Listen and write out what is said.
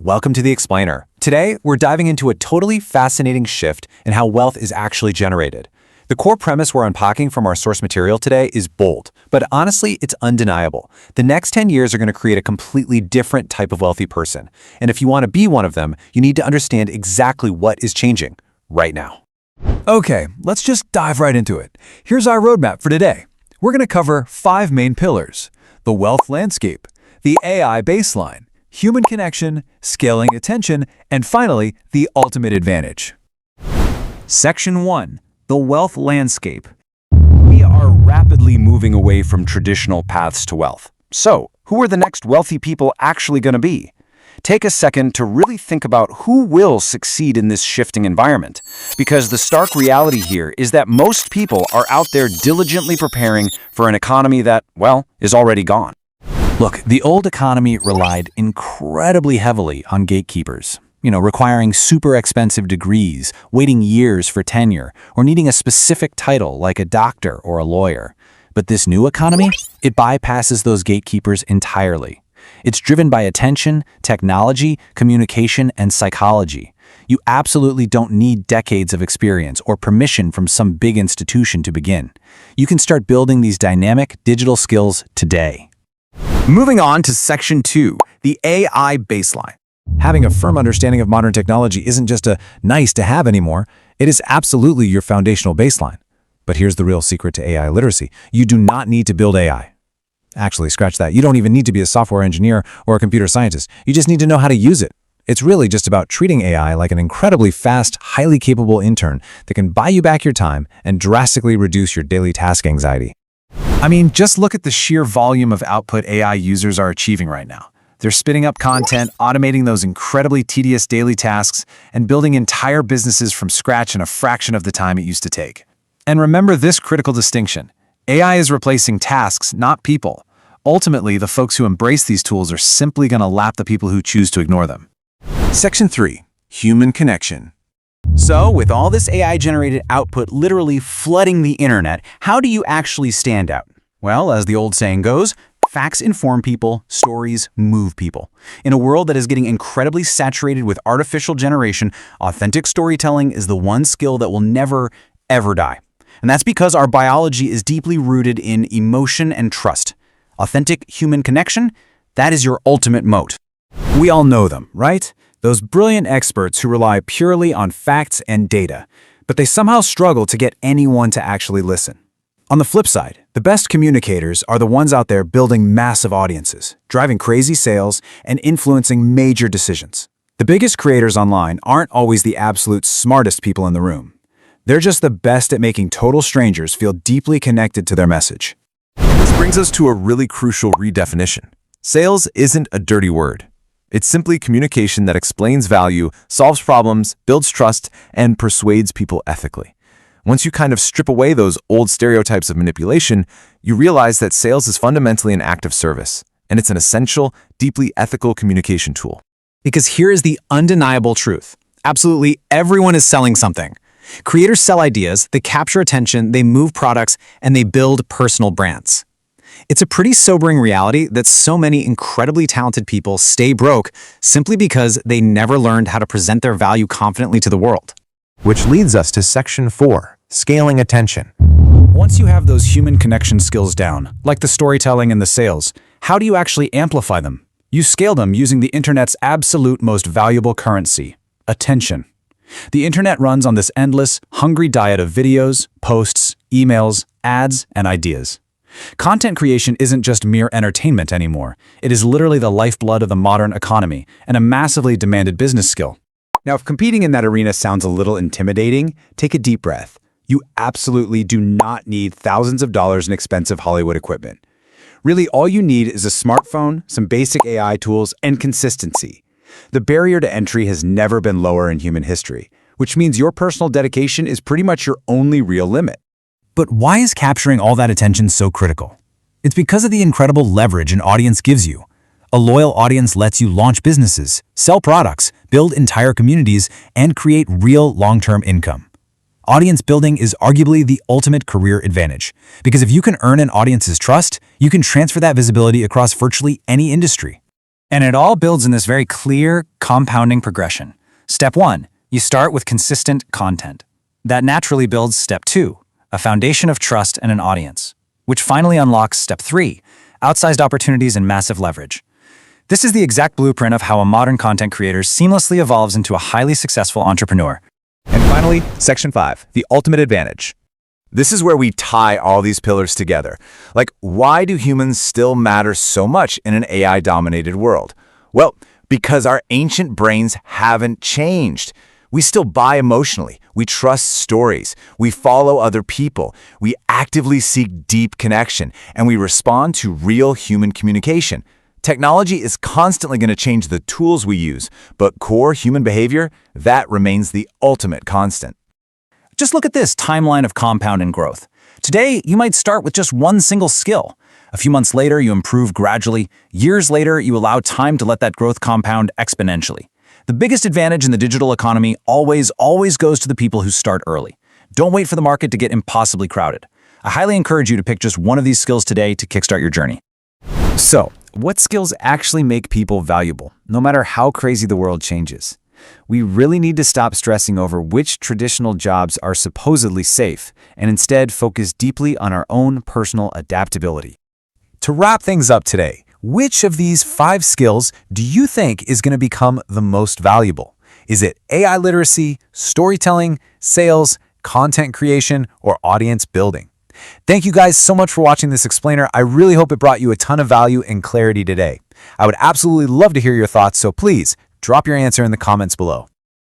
welcome to The Explainer. Today, we're diving into a totally fascinating shift in how wealth is actually generated. The core premise we're unpacking from our source material today is bold, but honestly, it's undeniable. The next 10 years are going to create a completely different type of wealthy person. And if you want to be one of them, you need to understand exactly what is changing right now. Okay, let's just dive right into it. Here's our roadmap for today. We're going to cover 5 main pillars: the wealth landscape, the AI baseline, human connection, scaling attention, and finally, the ultimate advantage. Section 1. The wealth landscape. We are rapidly moving away from traditional paths to wealth. So, who are the next wealthy people actually going to be? Take a second to really think about who will succeed in this shifting environment, because the stark reality here is that most people are out there diligently preparing for an economy that, well, is already gone. Look, the old economy relied incredibly heavily on gatekeepers, requiring super expensive degrees, waiting years for tenure, or needing a specific title like a doctor or a lawyer. But this new economy, it bypasses those gatekeepers entirely. It's driven by attention, technology, communication, and psychology. You absolutely don't need decades of experience or permission from some big institution to begin. You can start building these dynamic digital skills today. Moving on to Section 2, the AI baseline. Having a firm understanding of modern technology isn't just a nice to have anymore. It is absolutely your foundational baseline. But here's the real secret to AI literacy. You do not need to build AI. Actually, scratch that. You don't even need to be a software engineer or a computer scientist. You just need to know how to use it. It's really just about treating AI like an incredibly fast, highly capable intern that can buy you back your time and drastically reduce your daily task anxiety. I mean, just look at the sheer volume of output AI users are achieving right now. They're spitting up content, automating those incredibly tedious daily tasks, and building entire businesses from scratch in a fraction of the time it used to take. And remember this critical distinction. AI is replacing tasks, not people. Ultimately, the folks who embrace these tools are simply going to lap the people who choose to ignore them. Section 3. Human connection. So, with all this AI-generated output literally flooding the internet, how do you actually stand out? Well, as the old saying goes, facts inform people, stories move people. In a world that is getting incredibly saturated with artificial generation, authentic storytelling is the one skill that will never, ever die. And that's because our biology is deeply rooted in emotion and trust. Authentic human connection, that is your ultimate moat. We all know them, right? Those brilliant experts who rely purely on facts and data, but they somehow struggle to get anyone to actually listen. On the flip side, the best communicators are the ones out there building massive audiences, driving crazy sales, and influencing major decisions. The biggest creators online aren't always the absolute smartest people in the room. They're just the best at making total strangers feel deeply connected to their message. This brings us to a really crucial redefinition. Sales isn't a dirty word. It's simply communication that explains value, solves problems, builds trust, and persuades people ethically. Once you kind of strip away those old stereotypes of manipulation, you realize that sales is fundamentally an act of service, and it's an essential, deeply ethical communication tool. Because here is the undeniable truth. Absolutely everyone is selling something. Creators sell ideas, they capture attention, they move products, and they build personal brands. It's a pretty sobering reality that so many incredibly talented people stay broke simply because they never learned how to present their value confidently to the world. Which leads us to Section 4, scaling attention. Once you have those human connection skills down, like the storytelling and the sales, how do you actually amplify them? You scale them using the internet's absolute most valuable currency, attention. The internet runs on this endless, hungry diet of videos, posts, emails, ads, and ideas. Content creation isn't just mere entertainment anymore. It is literally the lifeblood of the modern economy and a massively demanded business skill. Now, if competing in that arena sounds a little intimidating, take a deep breath. You absolutely do not need thousands of dollars in expensive Hollywood equipment. Really, all you need is a smartphone, some basic AI tools, and consistency. The barrier to entry has never been lower in human history, which means your personal dedication is pretty much your only real limit. But why is capturing all that attention so critical? It's because of the incredible leverage an audience gives you. A loyal audience lets you launch businesses, sell products, build entire communities, and create real long-term income. Audience building is arguably the ultimate career advantage, because if you can earn an audience's trust, you can transfer that visibility across virtually any industry. And it all builds in this very clear, compounding progression. Step 1, you start with consistent content. That naturally builds Step 2, a foundation of trust and an audience, which finally unlocks Step 3, outsized opportunities and massive leverage. This is the exact blueprint of how a modern content creator seamlessly evolves into a highly successful entrepreneur. And finally, Section 5, the ultimate advantage. This is where we tie all these pillars together. Like, why do humans still matter so much in an AI-dominated world? Well, because our ancient brains haven't changed. We still buy emotionally, we trust stories, we follow other people, we actively seek deep connection, and we respond to real human communication. Technology is constantly going to change the tools we use, but core human behavior, that remains the ultimate constant. Just look at this timeline of compound growth. Today, you might start with just one single skill. A few months later, you improve gradually. Years later, you allow time to let that growth compound exponentially. The biggest advantage in the digital economy always goes to the people who start early. Don't wait for the market to get impossibly crowded. I highly encourage you to pick just one of these skills today to kickstart your journey. So, what skills actually make people valuable, no matter how crazy the world changes? We really need to stop stressing over which traditional jobs are supposedly safe and instead focus deeply on our own personal adaptability. To wrap things up today, which of these 5 skills do you think is going to become the most valuable? Is it AI literacy, storytelling, sales, content creation, or audience building? Thank you guys so much for watching this explainer. I really hope it brought you a ton of value and clarity today. I would absolutely love to hear your thoughts, so please drop your answer in the comments below.